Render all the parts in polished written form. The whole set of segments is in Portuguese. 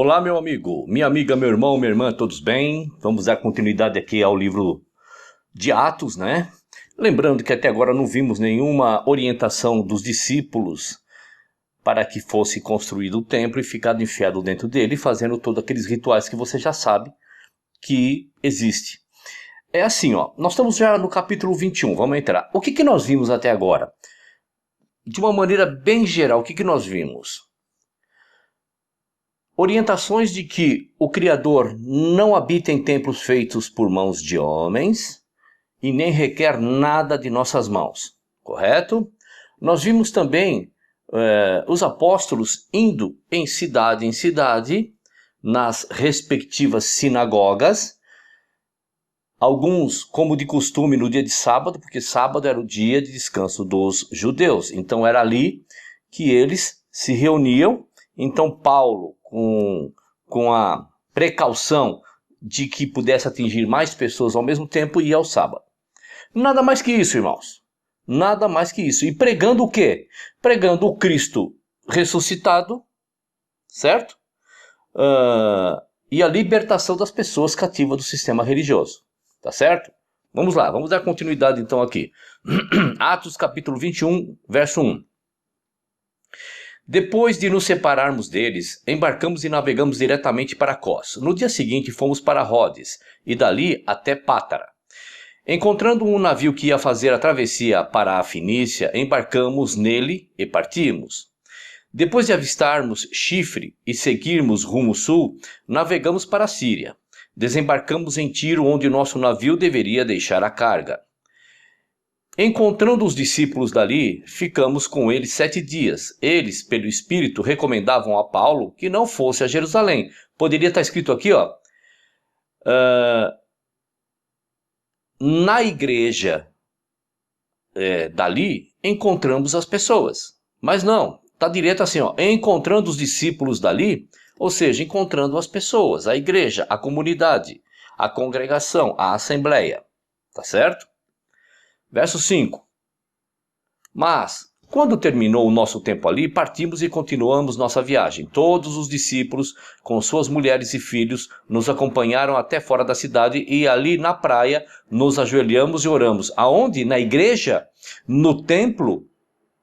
Olá, meu amigo, minha amiga, meu irmão, minha irmã, todos bem? Vamos dar continuidade aqui ao livro de Atos, né? Lembrando que até agora não vimos nenhuma orientação dos discípulos para que fosse construído o templo e ficado enfiado dentro dele, fazendo todos aqueles rituais que você já sabe que existe. É assim, ó, nós estamos já no capítulo 21, vamos entrar. O que nós vimos até agora? De uma maneira bem geral, o que nós vimos? Orientações de que o Criador não habita em templos feitos por mãos de homens e nem requer nada de nossas mãos, correto? Nós vimos também os apóstolos indo em cidade, nas respectivas sinagogas, alguns como de costume no dia de sábado, porque sábado era o dia de descanso dos judeus, então era ali que eles se reuniam. Então Paulo, com a precaução de que pudesse atingir mais pessoas ao mesmo tempo, ia ao sábado. Nada mais que isso, irmãos. Nada mais que isso. E pregando o quê? Pregando o Cristo ressuscitado, certo? E a libertação das pessoas cativas do sistema religioso. Tá certo? Vamos lá, vamos dar continuidade então aqui. Atos capítulo 21, verso 1. Depois de nos separarmos deles, embarcamos e navegamos diretamente para Cós. No dia seguinte fomos para Rhodes, e dali até Pátara. Encontrando um navio que ia fazer a travessia para a Fenícia, embarcamos nele e partimos. Depois de avistarmos Chifre e seguirmos rumo sul, navegamos para a Síria. Desembarcamos em Tiro, onde nosso navio deveria deixar a carga. Encontrando os discípulos dali, ficamos com eles 7 dias. Eles, pelo Espírito, recomendavam a Paulo que não fosse a Jerusalém. Poderia estar escrito aqui, ó. Na igreja dali, encontramos as pessoas. Mas não, está direto assim, ó. Encontrando os discípulos dali, ou seja, encontrando as pessoas, a igreja, a comunidade, a congregação, a assembleia. Tá certo? Verso 5. Mas, quando terminou o nosso tempo ali, partimos e continuamos nossa viagem. Todos os discípulos, com suas mulheres e filhos, nos acompanharam até fora da cidade e ali na praia nos ajoelhamos e oramos. Aonde? Na igreja? No templo?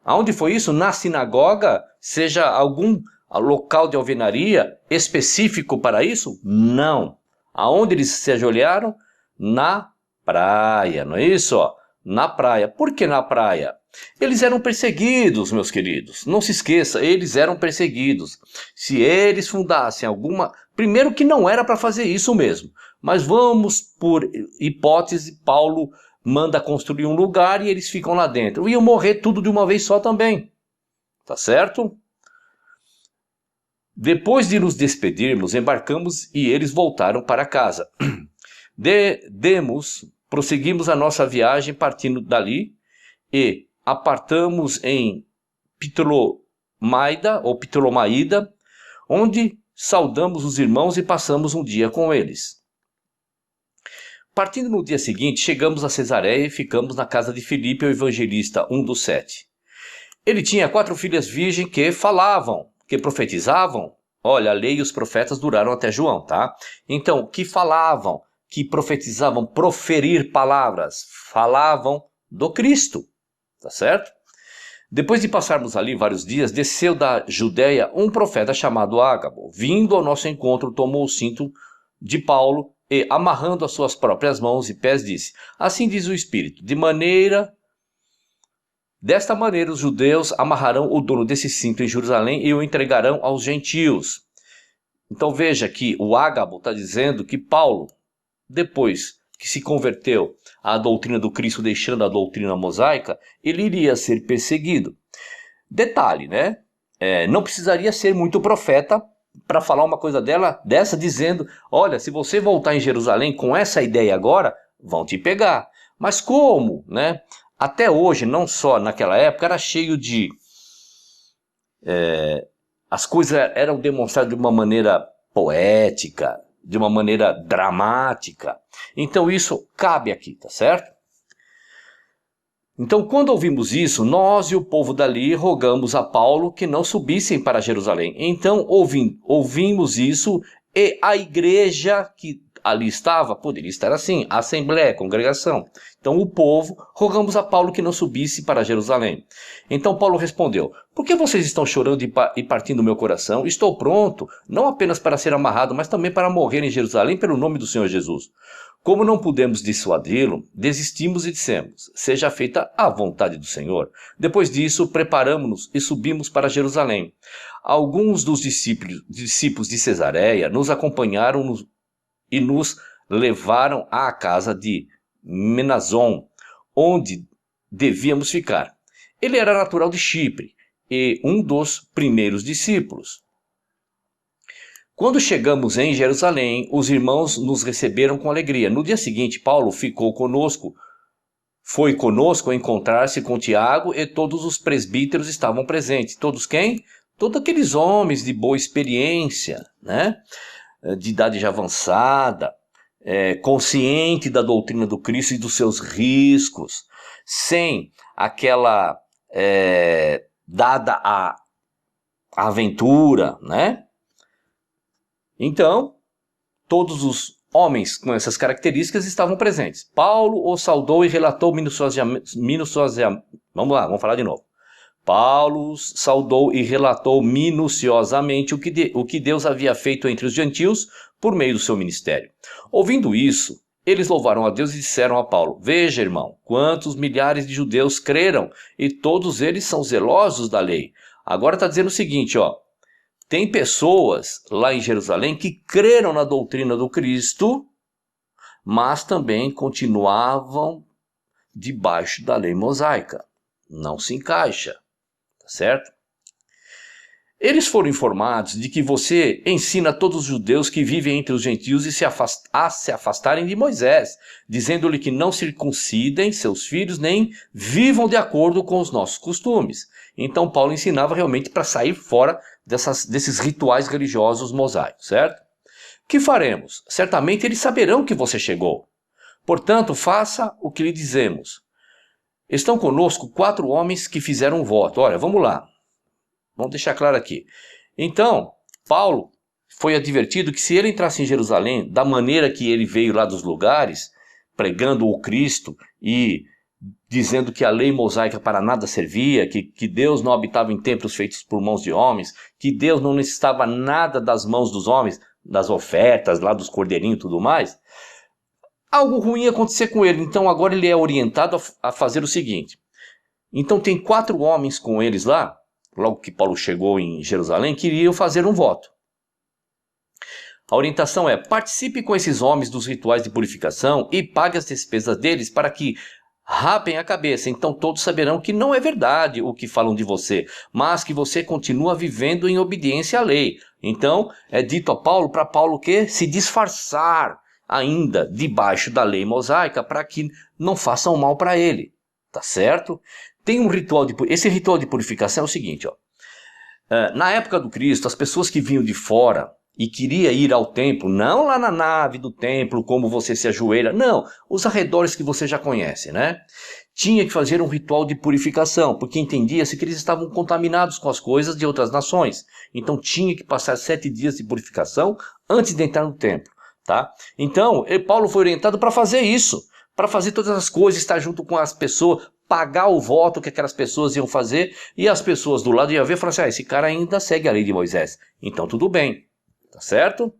Aonde foi isso? Na sinagoga? Seja algum local de alvenaria específico para isso? Não. Aonde eles se ajoelharam? Na praia, não é isso? Ó? Na praia. Por que na praia? Eles eram perseguidos, meus queridos. Não se esqueça, eles eram perseguidos. Se eles fundassem alguma... Primeiro que não era para fazer isso mesmo. Mas vamos, por hipótese, Paulo manda construir um lugar e eles ficam lá dentro. Iam morrer tudo de uma vez só também. Tá certo? Depois de nos despedirmos, embarcamos e eles voltaram para casa. Prosseguimos a nossa viagem partindo dali e apartamos em Ptolomaida, onde saudamos os irmãos e passamos um dia com eles. Partindo no dia seguinte, chegamos a Cesareia e ficamos na casa de Filipe, o evangelista, um dos 7. Ele tinha 4 filhas virgens que falavam, que profetizavam. Olha, a lei e os profetas duraram até João, tá? Então, que falavam, que profetizavam, proferir palavras, falavam do Cristo, tá certo? Depois de passarmos ali vários dias, desceu da Judéia um profeta chamado Ágabo. Vindo ao nosso encontro, tomou o cinto de Paulo e, amarrando as suas próprias mãos e pés, disse: assim diz o Espírito, desta maneira os judeus amarrarão o dono desse cinto em Jerusalém e o entregarão aos gentios. Então veja que o Ágabo está dizendo que Paulo, depois que se converteu à doutrina do Cristo, deixando a doutrina mosaica, ele iria ser perseguido. Detalhe, né? Não precisaria ser muito profeta para falar uma coisa dessa, dizendo: olha, se você voltar em Jerusalém com essa ideia agora, vão te pegar. Mas como, né? Até hoje, não só naquela época, era cheio de... as coisas eram demonstradas de uma maneira poética, de uma maneira dramática. Então isso cabe aqui, tá certo? Então, quando ouvimos isso, nós e o povo dali rogamos a Paulo que não subissem para Jerusalém. Então, ouvimos isso e a igreja que ali estava, poderia estar assim, a assembleia, a congregação. Então, o povo, rogamos a Paulo que não subisse para Jerusalém. Então, Paulo respondeu: por que vocês estão chorando e partindo o meu coração? Estou pronto, não apenas para ser amarrado, mas também para morrer em Jerusalém pelo nome do Senhor Jesus. Como não pudemos dissuadi-lo, desistimos e dissemos: seja feita a vontade do Senhor. Depois disso, preparamos-nos e subimos para Jerusalém. Alguns dos discípulos de Cesareia nos acompanharam e nos levaram à casa de Menazon, onde devíamos ficar. Ele era natural de Chipre e um dos primeiros discípulos. Quando chegamos em Jerusalém, os irmãos nos receberam com alegria. No dia seguinte, Paulo foi conosco encontrar-se com Tiago e todos os presbíteros estavam presentes. Todos quem? Todos aqueles homens de boa experiência, né? De idade já avançada, consciente da doutrina do Cristo e dos seus riscos, sem aquela dada a aventura, né? Então, todos os homens com essas características estavam presentes. Paulo os saudou e relatou vamos falar de novo. Paulo saudou e relatou minuciosamente o que Deus havia feito entre os gentios por meio do seu ministério. Ouvindo isso, eles louvaram a Deus e disseram a Paulo: veja, irmão, quantos milhares de judeus creram e todos eles são zelosos da lei. Agora está dizendo o seguinte, ó. Tem pessoas lá em Jerusalém que creram na doutrina do Cristo, mas também continuavam debaixo da lei mosaica. Não se encaixa, tá certo? Eles foram informados de que você ensina a todos os judeus que vivem entre os gentios a se afastarem de Moisés, dizendo-lhe que não circuncidem seus filhos nem vivam de acordo com os nossos costumes. Então Paulo ensinava realmente para sair fora desses rituais religiosos mosaicos, certo? Que faremos? Certamente eles saberão que você chegou. Portanto, faça o que lhe dizemos. Estão conosco 4 homens que fizeram um voto. Olha, vamos lá. Vamos deixar claro aqui. Então, Paulo foi advertido que se ele entrasse em Jerusalém, da maneira que ele veio lá dos lugares, pregando o Cristo e dizendo que a lei mosaica para nada servia, que Deus não habitava em templos feitos por mãos de homens, que Deus não necessitava nada das mãos dos homens, das ofertas lá dos cordeirinhos e tudo mais, algo ruim ia acontecer com ele. Então agora ele é orientado a fazer o seguinte. Então tem 4 homens com eles lá, logo que Paulo chegou em Jerusalém, que iriam fazer um voto. A orientação é: participe com esses homens dos rituais de purificação e pague as despesas deles para que rapem a cabeça. Então todos saberão que não é verdade o que falam de você, mas que você continua vivendo em obediência à lei. Então é dito a Paulo, para Paulo que se disfarçar ainda debaixo da lei mosaica para que não façam mal para ele. Tá certo? Tem um ritual esse ritual de purificação é o seguinte, ó. Na época do Cristo, as pessoas que vinham de fora e queria ir ao templo, não lá na nave do templo, como você se ajoelha, não, os arredores que você já conhece, né? Tinha que fazer um ritual de purificação, porque entendia-se que eles estavam contaminados com as coisas de outras nações. Então tinha que passar 7 dias de purificação antes de entrar no templo, tá? Então, Paulo foi orientado para fazer isso, para fazer todas as coisas, estar junto com as pessoas, pagar o voto que aquelas pessoas iam fazer, e as pessoas do lado iam ver e falar assim: esse cara ainda segue a lei de Moisés, então tudo bem. Tá certo?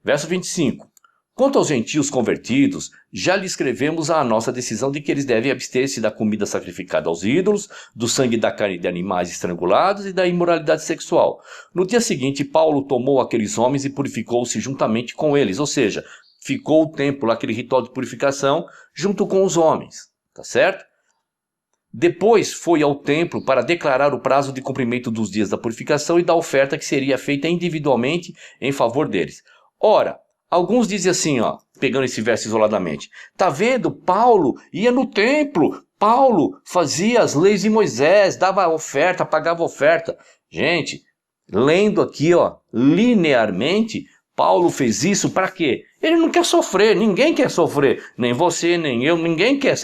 Verso 25. Quanto aos gentios convertidos, já lhe escrevemos a nossa decisão de que eles devem abster-se da comida sacrificada aos ídolos, do sangue da carne de animais estrangulados e da imoralidade sexual. No dia seguinte, Paulo tomou aqueles homens e purificou-se juntamente com eles, ou seja, ficou o templo, aquele ritual de purificação, junto com os homens. Tá certo? Depois foi ao templo para declarar o prazo de cumprimento dos dias da purificação e da oferta que seria feita individualmente em favor deles. Ora, alguns dizem assim, ó, pegando esse verso isoladamente: tá vendo? Paulo ia no templo, Paulo fazia as leis de Moisés, dava oferta, pagava oferta. Gente, lendo aqui, ó, linearmente, Paulo fez isso para quê? Ele não quer sofrer, ninguém quer sofrer, nem você, nem eu, ninguém quer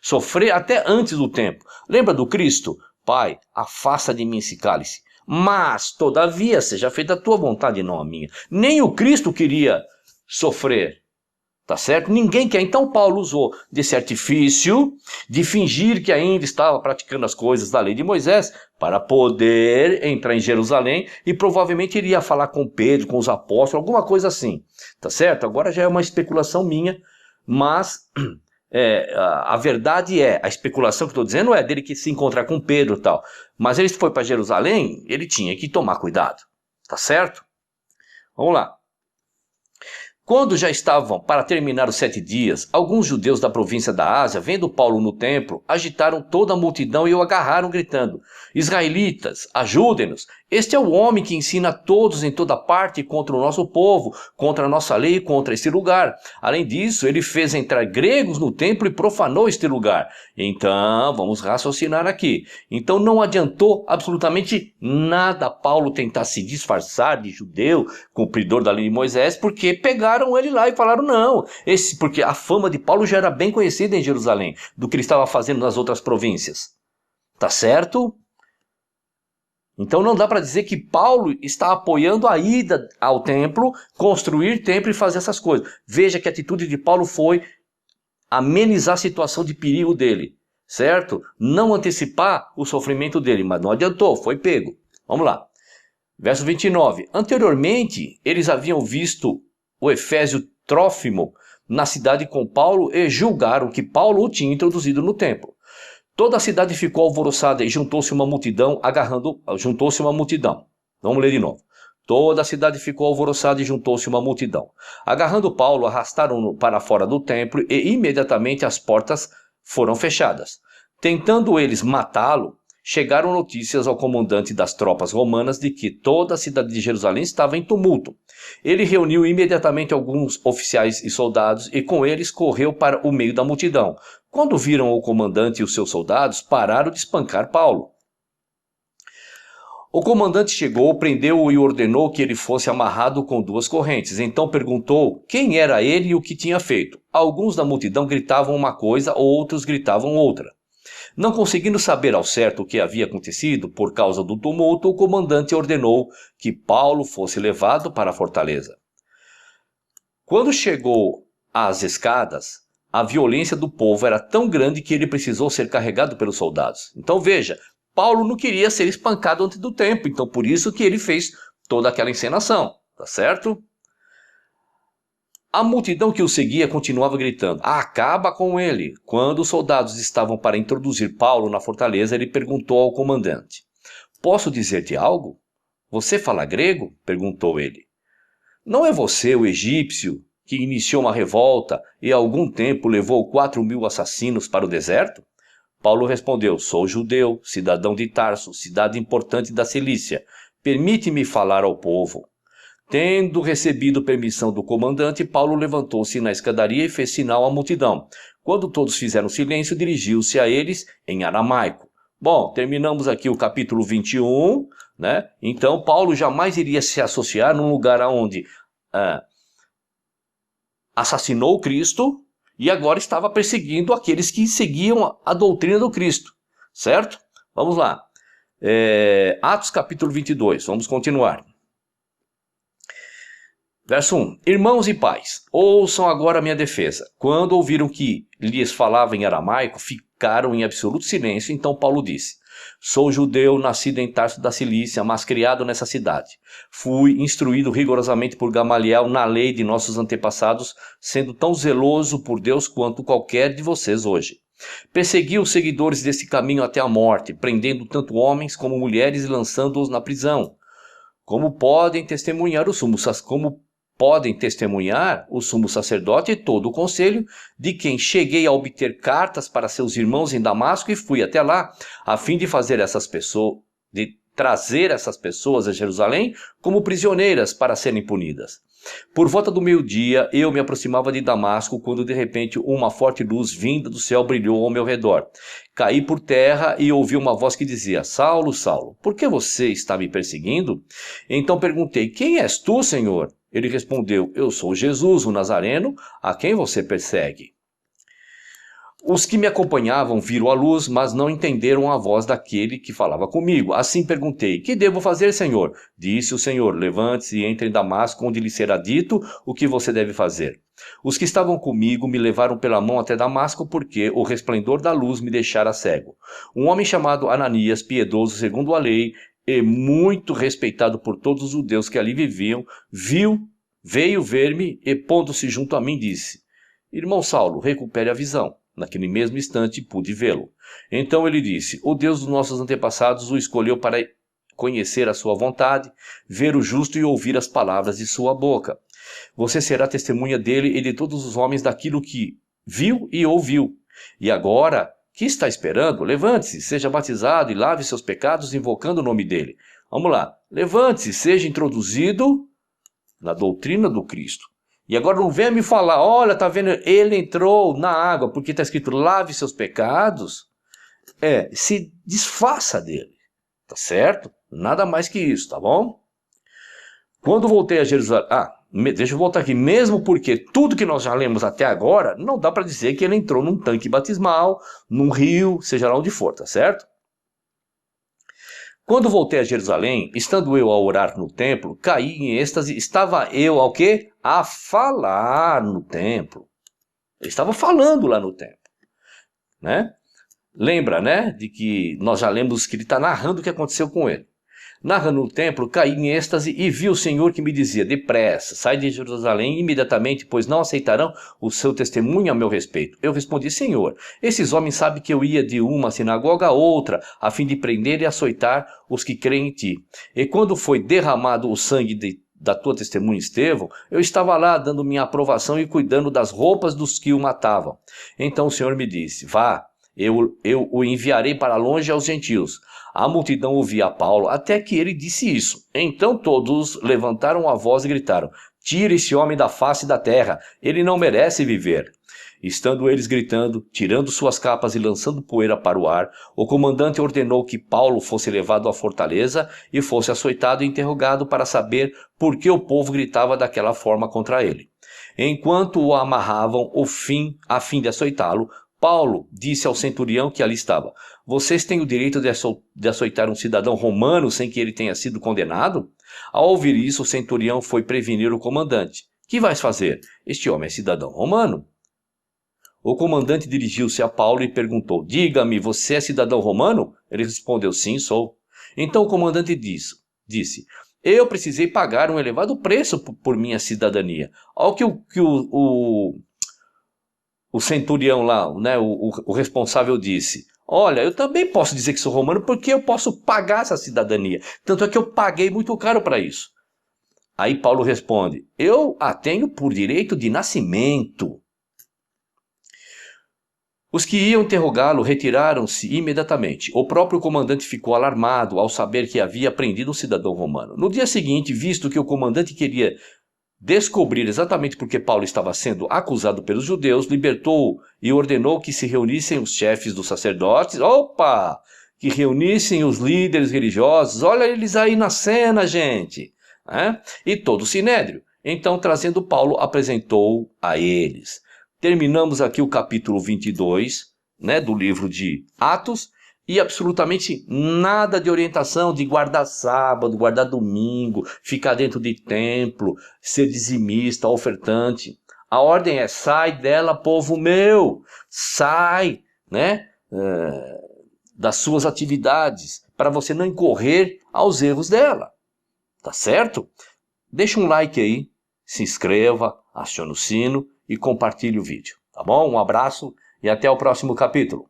sofrer até antes do tempo. Lembra do Cristo? Pai, afasta de mim esse cálice, mas, todavia, seja feita a tua vontade e não a minha. Nem o Cristo queria sofrer. Tá certo? Ninguém quer. Então Paulo usou desse artifício de fingir que ainda estava praticando as coisas da lei de Moisés para poder entrar em Jerusalém e provavelmente iria falar com Pedro, com os apóstolos, alguma coisa assim. Tá certo? Agora já é uma especulação minha, mas a verdade a especulação que estou dizendo é dele que se encontrar com Pedro e tal. Mas ele foi para Jerusalém, ele tinha que tomar cuidado. Tá certo? Vamos lá. Quando já estavam para terminar os 7 dias, alguns judeus da província da Ásia, vendo Paulo no templo, agitaram toda a multidão e o agarraram, gritando: Israelitas, ajudem-nos! Este é o homem que ensina a todos em toda parte contra o nosso povo, contra a nossa lei e contra este lugar. Além disso, ele fez entrar gregos no templo e profanou este lugar. Então, vamos raciocinar aqui. Então não adiantou absolutamente nada Paulo tentar se disfarçar de judeu, cumpridor da lei de Moisés, porque pegaram ele lá e falaram não. Porque a fama de Paulo já era bem conhecida em Jerusalém, do que ele estava fazendo nas outras províncias. Tá certo? Então não dá para dizer que Paulo está apoiando a ida ao templo, construir templo e fazer essas coisas. Veja que a atitude de Paulo foi amenizar a situação de perigo dele, certo? Não antecipar o sofrimento dele, mas não adiantou, foi pego. Vamos lá. Verso 29. Anteriormente, eles haviam visto o efésio Trófimo na cidade com Paulo e julgaram que Paulo o tinha introduzido no templo. Toda a cidade ficou alvoroçada e juntou-se uma multidão, juntou-se uma multidão. Vamos ler de novo. Toda a cidade ficou alvoroçada e juntou-se uma multidão. Agarrando Paulo, arrastaram-no para fora do templo e imediatamente as portas foram fechadas. Tentando eles matá-lo, chegaram notícias ao comandante das tropas romanas de que toda a cidade de Jerusalém estava em tumulto. Ele reuniu imediatamente alguns oficiais e soldados e com eles correu para o meio da multidão. Quando viram o comandante e os seus soldados, pararam de espancar Paulo. O comandante chegou, prendeu-o e ordenou que ele fosse amarrado com 2 correntes. Então perguntou quem era ele e o que tinha feito. Alguns da multidão gritavam uma coisa, outros gritavam outra. Não conseguindo saber ao certo o que havia acontecido por causa do tumulto, o comandante ordenou que Paulo fosse levado para a fortaleza. Quando chegou às escadas, a violência do povo era tão grande que ele precisou ser carregado pelos soldados. Então veja, Paulo não queria ser espancado antes do tempo, então por isso que ele fez toda aquela encenação, tá certo? A multidão que o seguia continuava gritando: acaba com ele! Quando os soldados estavam para introduzir Paulo na fortaleza, ele perguntou ao comandante: posso dizer-te algo? Você fala grego? Perguntou ele. Não é você o egípcio que iniciou uma revolta e há algum tempo levou 4.000 assassinos para o deserto? Paulo respondeu: sou judeu, cidadão de Tarso, cidade importante da Cilícia. Permite-me falar ao povo. Tendo recebido permissão do comandante, Paulo levantou-se na escadaria e fez sinal à multidão. Quando todos fizeram silêncio, dirigiu-se a eles em aramaico. Bom, terminamos aqui o capítulo 21, né? Então, Paulo jamais iria se associar num lugar onde assassinou Cristo e agora estava perseguindo aqueles que seguiam a doutrina do Cristo, certo? Vamos lá. Atos capítulo 22, vamos continuar. Verso 1. Irmãos e pais, ouçam agora a minha defesa. Quando ouviram que lhes falava em aramaico, ficaram em absoluto silêncio. Então Paulo disse: sou judeu, nascido em Tarso da Cilícia, mas criado nessa cidade. Fui instruído rigorosamente por Gamaliel na lei de nossos antepassados, sendo tão zeloso por Deus quanto qualquer de vocês hoje. Persegui os seguidores desse caminho até a morte, prendendo tanto homens como mulheres e lançando-os na prisão. Como podem testemunhar o sumo sacerdote e todo o conselho, de quem cheguei a obter cartas para seus irmãos em Damasco e fui até lá, a fim de trazer essas pessoas a Jerusalém como prisioneiras para serem punidas. Por volta do meio-dia, eu me aproximava de Damasco, quando de repente uma forte luz vinda do céu brilhou ao meu redor. Caí por terra e ouvi uma voz que dizia: Saulo, Saulo, por que você está me perseguindo? Então perguntei: quem és tu, Senhor? Ele respondeu: eu sou Jesus, o Nazareno, a quem você persegue. Os que me acompanhavam viram a luz, mas não entenderam a voz daquele que falava comigo. Assim perguntei: que devo fazer, Senhor? Disse o Senhor: levante-se e entre em Damasco, onde lhe será dito o que você deve fazer. Os que estavam comigo me levaram pela mão até Damasco, porque o resplendor da luz me deixara cego. Um homem chamado Ananias, piedoso segundo a lei, e muito respeitado por todos os judeus que ali viviam, veio ver-me e, pondo-se junto a mim, disse: irmão Saulo, recupere a visão. Naquele mesmo instante pude vê-lo. Então ele disse: o Deus dos nossos antepassados o escolheu para conhecer a sua vontade, ver o justo e ouvir as palavras de sua boca. Você será testemunha dele e de todos os homens daquilo que viu e ouviu. E agora, que está esperando? Levante-se, seja batizado e lave seus pecados invocando o nome dele. Vamos lá. Levante-se, seja introduzido na doutrina do Cristo. E agora não venha me falar: olha, tá vendo, ele entrou na água, porque está escrito lave seus pecados. Se desfaça dele, tá certo? Nada mais que isso, tá bom? Quando voltei a Jerusalém, deixa eu voltar aqui, mesmo porque tudo que nós já lemos até agora, não dá para dizer que ele entrou num tanque batismal, num rio, seja lá onde for, tá certo? Quando voltei a Jerusalém, estando eu a orar no templo, caí em êxtase. Estava eu ao quê? A falar no templo. Eu estava falando lá no templo, né? Lembra, né? De que nós já lemos que ele está narrando o que aconteceu com ele. Narrando no templo, caí em êxtase e vi o Senhor que me dizia: depressa, sai de Jerusalém imediatamente, pois não aceitarão o seu testemunho a meu respeito. Eu respondi: Senhor, esses homens sabem que eu ia de uma sinagoga a outra, a fim de prender e açoitar os que creem em ti. E quando foi derramado o sangue da tua testemunha Estevão, eu estava lá dando minha aprovação e cuidando das roupas dos que o matavam. Então o Senhor me disse: vá, eu o enviarei para longe aos gentios. A multidão ouvia Paulo até que ele disse isso. Então todos levantaram a voz e gritaram: tire esse homem da face da terra, ele não merece viver. Estando eles gritando, tirando suas capas e lançando poeira para o ar, o comandante ordenou que Paulo fosse levado à fortaleza e fosse açoitado e interrogado para saber por que o povo gritava daquela forma contra ele. Enquanto o amarravam a fim de açoitá-lo, Paulo disse ao centurião que ali estava: vocês têm o direito de açoitar um cidadão romano sem que ele tenha sido condenado? Ao ouvir isso, o centurião foi prevenir o comandante: que vais fazer? Este homem é cidadão romano. O comandante dirigiu-se a Paulo e perguntou: diga-me, você é cidadão romano? Ele respondeu: sim, sou. Então o comandante disse: eu precisei pagar um elevado preço por minha cidadania. Ao que o centurião lá, né, o responsável disse: olha, eu também posso dizer que sou romano porque eu posso pagar essa cidadania. Tanto é que eu paguei muito caro para isso. Aí Paulo responde: eu a tenho por direito de nascimento. Os que iam interrogá-lo retiraram-se imediatamente. O próprio comandante ficou alarmado ao saber que havia prendido um cidadão romano. No dia seguinte, visto que o comandante queria descobrir exatamente por que Paulo estava sendo acusado pelos judeus, libertou-o e ordenou que se reunissem os chefes dos sacerdotes. Que reunissem os líderes religiosos. Olha eles aí na cena, gente. E todo o sinédrio. Então, trazendo Paulo, apresentou a eles. Terminamos aqui o capítulo 22, né, do livro de Atos, e absolutamente nada de orientação de guardar sábado, guardar domingo, ficar dentro de templo, ser dizimista, ofertante. A ordem é: sai dela, povo meu, sai, né, das suas atividades, para você não incorrer aos erros dela. Tá certo? Deixa um like aí, se inscreva, acione o sino e compartilhe o vídeo, tá bom? Um abraço e até o próximo capítulo.